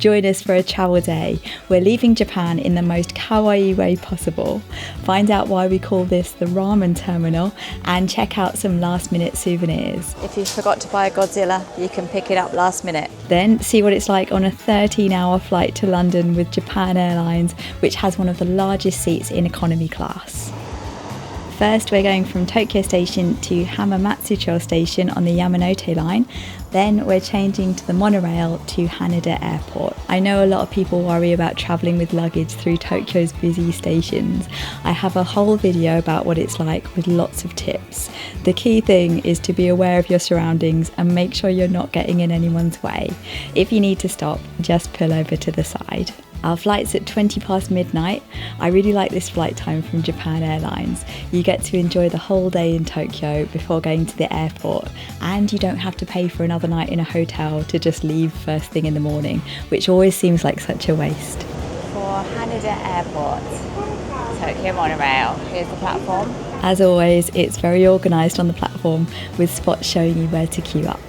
Join us for a travel day. We're leaving Japan in the most kawaii way possible. Find out why we call this the ramen terminal and check out some last minute souvenirs. If you forgot to buy a Godzilla, you can pick it up last minute. Then see what it's like on a 13-hour flight to London with Japan Airlines, which has one of the largest seats in economy class. First, we're going from Tokyo Station to Hamamatsucho Station on the Yamanote line. Then we're changing to the Monorail to Haneda Airport. I know a lot of people worry about travelling with luggage through Tokyo's busy stations. I have a whole video about what it's like with lots of tips. The key thing is to be aware of your surroundings and make sure you're not getting in anyone's way. If you need to stop, just pull over to the side. Our flight's at 20 past midnight. I really like this flight time from Japan Airlines. You get to enjoy the whole day in Tokyo before going to the airport, and you don't have to pay for another night in a hotel to just leave first thing in the morning, which always seems like such a waste. For Haneda Airport, Tokyo Monorail, here's the platform. As always, it's very organised on the platform with spots showing you where to queue up.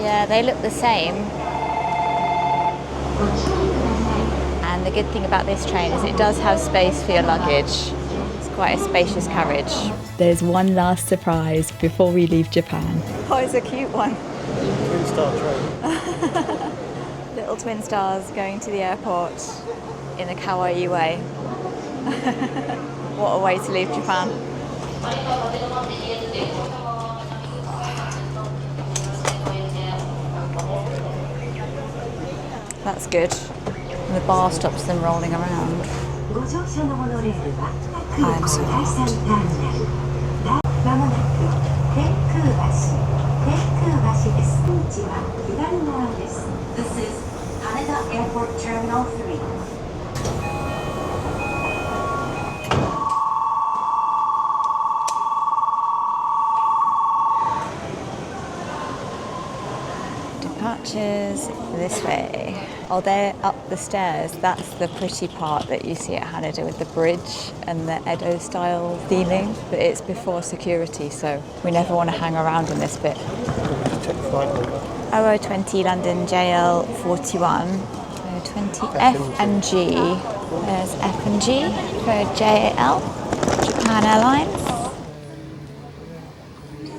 Yeah, they look the same. And the good thing about this train is it does have space for your luggage. It's quite a spacious carriage. There's one last surprise before we leave Japan. Oh, it's a cute one. Twin star train. Little twin stars going to the airport in a kawaii way. What a way to leave Japan. That's good. And the bar stops them rolling around. I'm so hot. This is Haneda Airport Terminal 3. Departures this way. Oh, they're up the stairs. That's the pretty part that you see at Haneda with the bridge and the Edo style theming. But it's before security, so we never want to hang around in this bit. OO20 London JL41. OO20 F and G. There's F and G for JAL, Japan Airlines.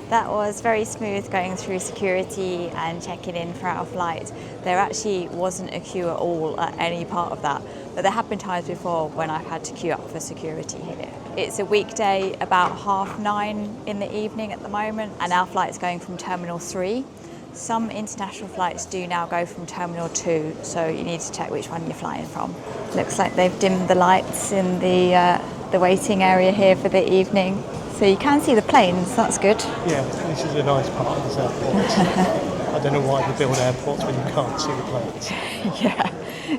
That was very smooth going through security and checking in for our flight. There actually wasn't a queue at all at any part of that, but there have been times before when I've had to queue up for security here. It's a weekday about 9:30 in the evening at the moment, and our flight's going from Terminal 3. Some international flights do now go from Terminal 2, so you need to check which one you're flying from. Looks like they've dimmed the lights in the waiting area here for the evening. So you can see the planes, that's good. Yeah, this is a nice part of this airport. I don't know why they build airports when you can't see the planes. Yeah,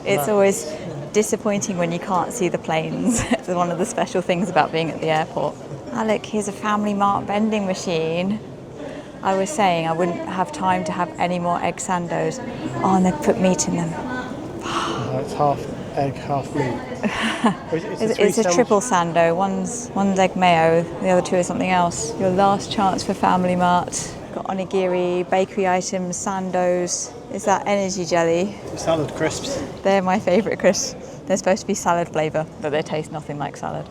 it's always disappointing when you can't see the planes. It's one of the special things about being at the airport. Ah, look, here's a Family Mart vending machine. I was saying I wouldn't have time to have any more egg sandos. Oh, and they've put meat in them. It's half egg, half meat. It's a triple sando. One's egg mayo, the other two is something else. Your last chance for Family Mart. Got onigiri, bakery items, sandos. Is that energy jelly? Salad crisps. They're my favourite crisps. They're supposed to be salad flavour, but they taste nothing like salad.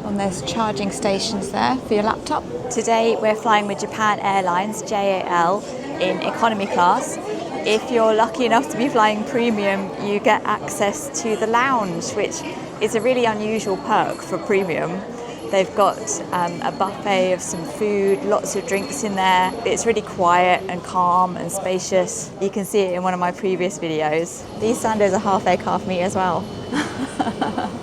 And there's charging stations there for your laptop. Today we're flying with Japan Airlines, JAL, in economy class. If you're lucky enough to be flying premium, you get access to the lounge, which is a really unusual perk for premium. They've got a buffet of some food, lots of drinks in there. It's really quiet and calm and spacious. You can see it in one of my previous videos. These sandos are half egg, half meat as well.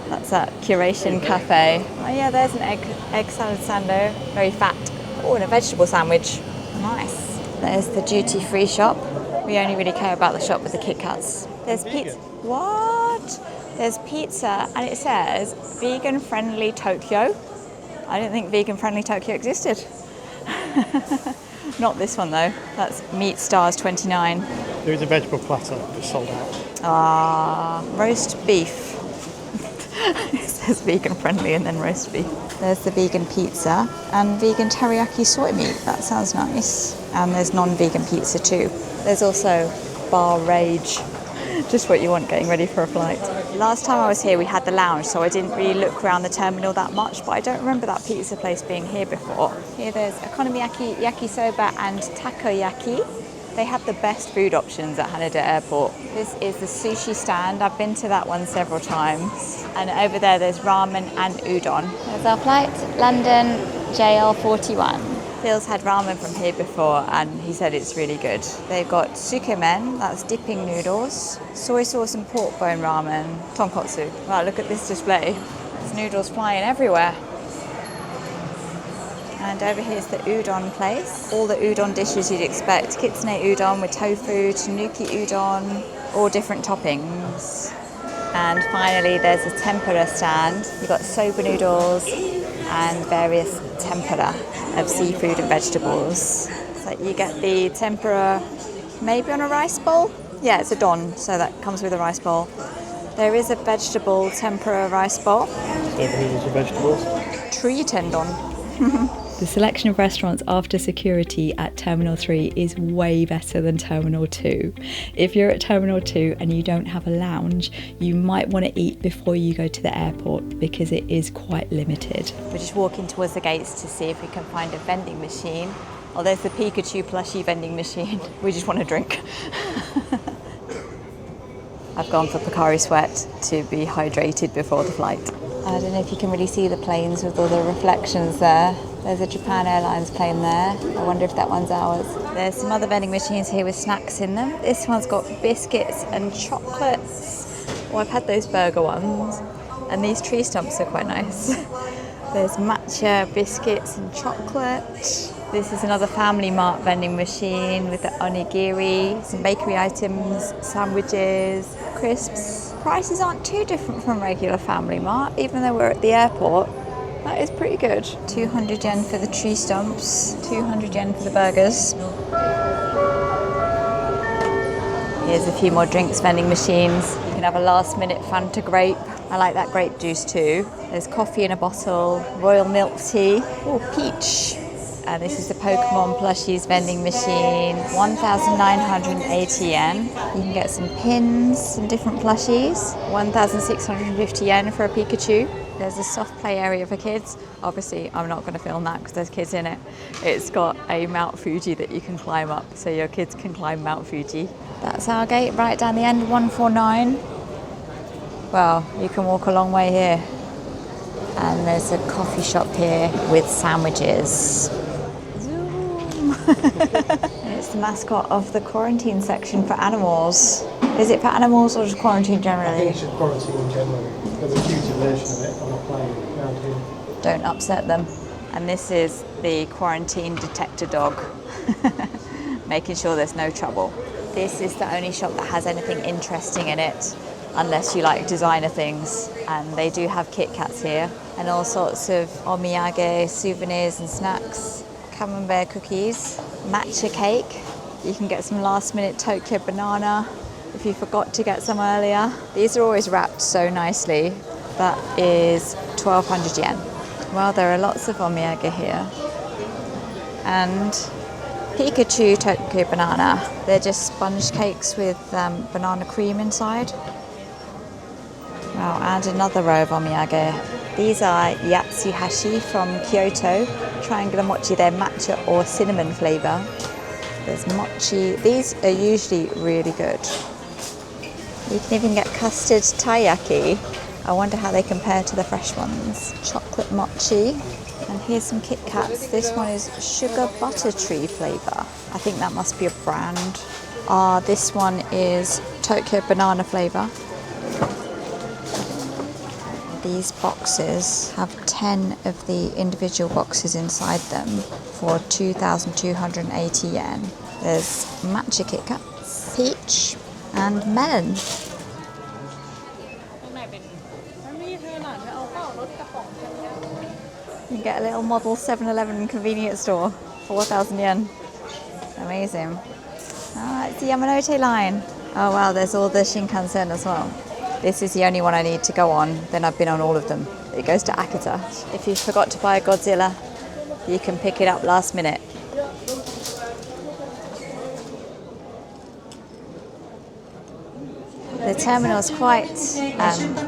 That's at Curation Cafe. Oh yeah, there's an egg salad sando, very fat. Oh, and a vegetable sandwich. Nice. There's the duty-free shop. We only really care about the shop with the Kitkats. There's pizza. What? There's pizza and it says vegan-friendly Tokyo. I didn't think vegan-friendly Tokyo existed. Not this one though. That's Meat Stars 29. There is a vegetable platter that's sold out. Ah, roast beef. It says vegan friendly and then roast beef. There's the vegan pizza and vegan teriyaki soy meat. That sounds nice. And there's non-vegan pizza too. There's also bar rage. Just what you want getting ready for a flight. Last time I was here we had the lounge, so I didn't really look around the terminal that much, but I don't remember that pizza place being here before. Here there's okonomiyaki, yakisoba and takoyaki. They have the best food options at Haneda Airport. This is the sushi stand. I've been to that one several times. And over there's ramen and udon. There's our flight, London JL41. Phil's had ramen from here before and he said it's really good. They've got sukemen, that's dipping noodles, soy sauce and pork bone ramen, tonkotsu. Wow, look at this display. There's noodles flying everywhere. And over here's the udon place. All the udon dishes you'd expect. Kitsune udon with tofu, tanuki udon, all different toppings. And finally there's a tempura stand. You've got soba noodles and various tempura of seafood and vegetables. So you get the tempura maybe on a rice bowl. Yeah, it's a don, so that comes with a rice bowl. There is a vegetable tempura rice bowl. Soba noodles and vegetables. Tree tendon. The selection of restaurants after security at Terminal 3 is way better than Terminal 2. If you're at Terminal 2 and you don't have a lounge, you might want to eat before you go to the airport because it is quite limited. We're just walking towards the gates to see if we can find a vending machine. Oh, there's the Pikachu plushie vending machine. We just want a drink. I've gone for Pocari Sweat to be hydrated before the flight. I don't know if you can really see the planes with all the reflections there. There's a Japan Airlines plane there. I wonder if that one's ours. There's some other vending machines here with snacks in them. This one's got biscuits and chocolates. Oh, I've had those burger ones. And these tree stumps are quite nice. There's matcha biscuits and chocolate. This is another Family Mart vending machine with the onigiri, some bakery items, sandwiches, crisps. Prices aren't too different from regular Family Mart, even though we're at the airport. That is pretty good. 200 yen for the tree stumps, 200 yen for the burgers. Here's a few more drinks vending machines. You can have a last minute Fanta grape. I like that grape juice too. There's coffee in a bottle, royal milk tea, oh peach. And this is the Pokemon plushies vending machine, 1,980 yen. You can get some pins, some different plushies, 1,650 yen for a Pikachu. There's a soft play area for kids. Obviously, I'm not going to film that because there's kids in it. It's got a Mount Fuji that you can climb up, so your kids can climb Mount Fuji. That's our gate right down the end, 149. Well, you can walk a long way here. And there's a coffee shop here with sandwiches. And it's the mascot of the quarantine section for animals. Is it for animals or just quarantine generally? I think it's just quarantine generally. There's a cuter version of it on a plane around here. Don't upset them. And this is the quarantine detector dog, making sure there's no trouble. This is the only shop that has anything interesting in it, unless you like designer things. And they do have Kitkats here, and all sorts of omiyage, souvenirs and snacks. Camembert cookies, matcha cake. You can get some last minute Tokyo banana if you forgot to get some earlier. These are always wrapped so nicely. That is 1,200 yen. Well, there are lots of omiyage here. And Pikachu Tokyo banana. They're just sponge cakes with banana cream inside. Wow, and another row of omiyage. These are yatsuhashi from Kyoto, triangular mochi. They're matcha or cinnamon flavour. There's mochi. These are usually really good. You can even get custard taiyaki. I wonder how they compare to the fresh ones. Chocolate mochi. And here's some Kitkats. This one is sugar butter tree flavour. I think that must be a brand. This one is Tokyo banana flavour. These boxes have 10 of the individual boxes inside them for 2,280 yen. There's matcha Kitkats, peach and melon. You can get a little model 7-Eleven convenience store, 4,000 yen. Amazing. It's the Yamanote line. Oh wow, there's all the Shinkansen as well. This is the only one I need to go on, then I've been on all of them. It goes to Akita. If you forgot to buy a Godzilla, you can pick it up last minute. The terminal's quite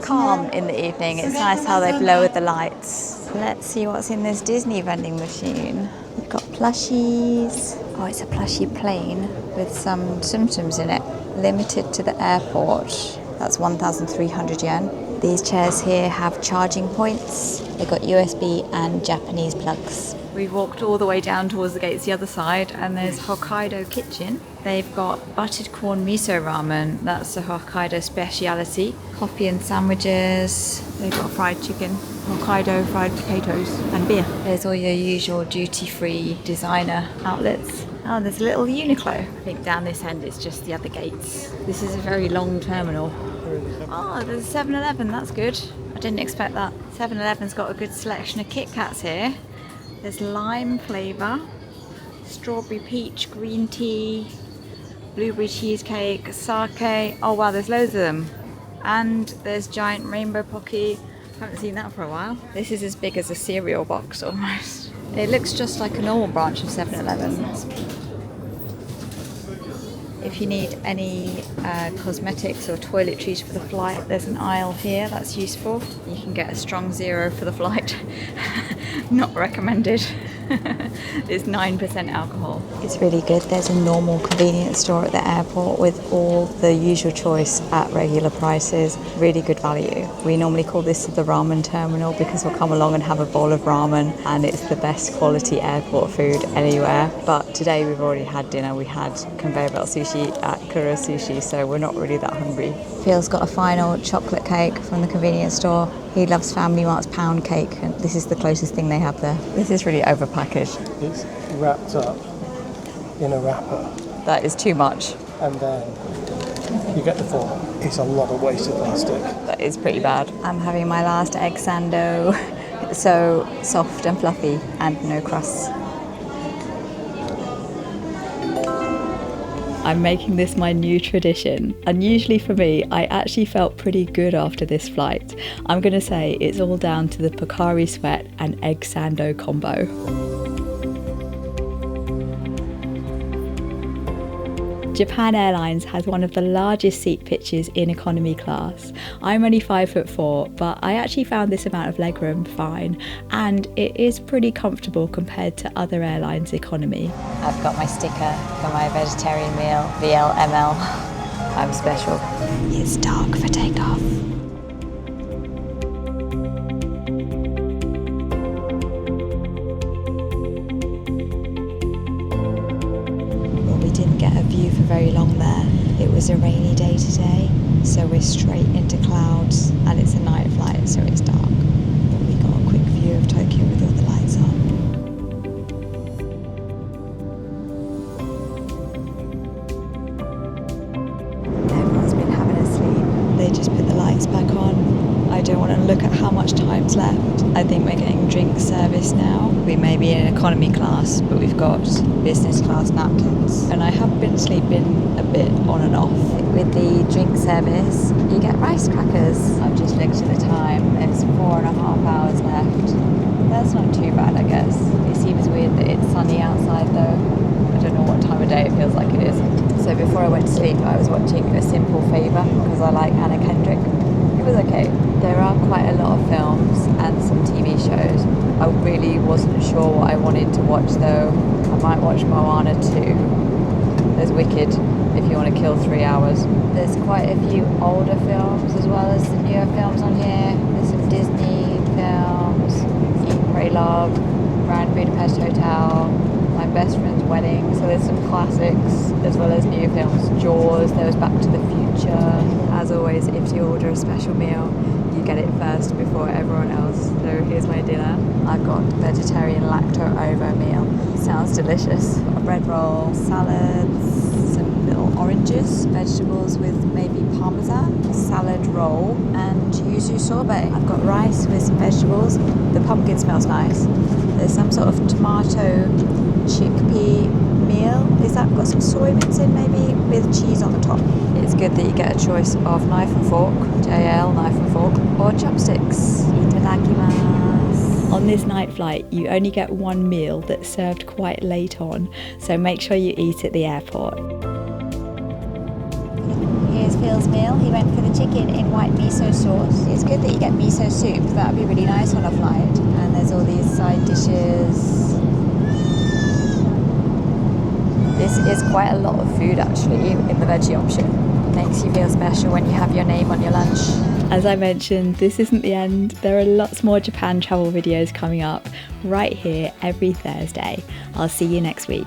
calm in the evening. It's nice how they've lowered the lights. Let's see what's in this Disney vending machine. We've got plushies. Oh, it's a plushie plane with some Tsum-Tsums in it. Limited to the airport. That's 1,300 yen. These chairs here have charging points. They've got USB and Japanese plugs. We've walked all the way down towards the gates the other side, and there's Hokkaido Kitchen. They've got buttered corn miso ramen. That's a Hokkaido speciality. Coffee and sandwiches. They've got fried chicken, Hokkaido fried potatoes, and beer. There's all your usual duty-free designer outlets. Oh, there's a little Uniqlo. I think down this end it's just the other gates. This is a very long terminal. Oh, there's a 7-Eleven, that's good. I didn't expect that. 7-Eleven's got a good selection of Kit Kats here. There's lime flavour, strawberry peach, green tea, blueberry cheesecake, sake. Oh wow, there's loads of them. And there's giant rainbow pocky. Haven't seen that for a while. This is as big as a cereal box almost. It looks just like a normal branch of 7-Eleven. If you need any cosmetics or toiletries for the flight, there's an aisle here, that's useful. You can get a strong zero for the flight. Not recommended. It's 9% alcohol. It's really good. There's a normal convenience store at the airport with all the usual choice at regular prices. Really good value. We normally call this the ramen terminal because we'll come along and have a bowl of ramen, and it's the best quality airport food anywhere. But today we've already had dinner. We had conveyor belt sushi at Kuro Sushi, so we're not really that hungry. Phil's got a final chocolate cake from the convenience store. He loves Family Mart's pound cake, and this is the closest thing they have there. This is really overpackaged. It's wrapped up in a wrapper, That is too much. and then you get the form. It's a lot of wasted plastic. That is pretty bad. I'm having my last egg sando. It's so soft and fluffy and no crust. I'm making this my new tradition. Unusually for me, I actually felt pretty good after this flight. I'm gonna say it's all down to the Pocari Sweat and egg sando combo. Japan Airlines has one of the largest seat pitches in economy class. I'm only 5'4", but I actually found this amount of legroom fine, and it is pretty comfortable compared to other airlines' economy. I've got my sticker for my vegetarian meal, VLML. I'm special. It's dark for takeoff. View for very long there. It was a rainy day today, so we're straight into clouds, and it's a night flight, so it's dark. But we got a quick view of Tokyo with all the lights on. Everyone's been having a sleep. They just put the lights back on. I don't want to look at how much time's left. I think we're getting drink service now. We may be in economy class, but we've got business class napkins. And I have been sleeping a bit on and off. With the drink service, you get rice crackers. I've just looked at the time. There's 4.5 hours left. That's not too bad, I guess. It seems weird that it's sunny outside though. I don't know what time of day it feels like it is. So before I went to sleep, I was watching A Simple Favour because I like Anna Kendrick. It was okay. There are quite a lot of films and some TV shows. I really wasn't sure what I wanted to watch though. I might watch Moana 2. There's Wicked if you want to kill 3 hours. There's quite a few older films as well as the newer films on here. There's some Disney films, Eat, Pray, Love, Grand Budapest Hotel, My Best Friend's Wedding. So there's some classics as well as new films. Jaws, there was Back to the Future. As always, if you order a special meal, you get it first before everyone else. So here's my dinner. I've got vegetarian lacto-ovo meal. Sounds delicious. A bread roll, salads, some little oranges, vegetables with maybe parmesan, salad roll, and yuzu sorbet. I've got rice with some vegetables. The pumpkin smells nice. There's some sort of tomato chickpea meal. Is that got some soy bits in maybe with cheese on the top? It It's good that you get a choice of knife and fork, JL, knife and fork, or chopsticks. Itadakimasu. On this night flight, you only get one meal that's served quite late on, so make sure you eat at the airport. Here's Phil's meal. He went for the chicken in white miso sauce. It's good that you get miso soup. That would be really nice on a flight. And there's all these side dishes. This is quite a lot of food actually in the veggie option. Makes you feel special when you have your name on your lunch. As I mentioned, this isn't the end. There are lots more Japan travel videos coming up right here every Thursday. I'll see you next week.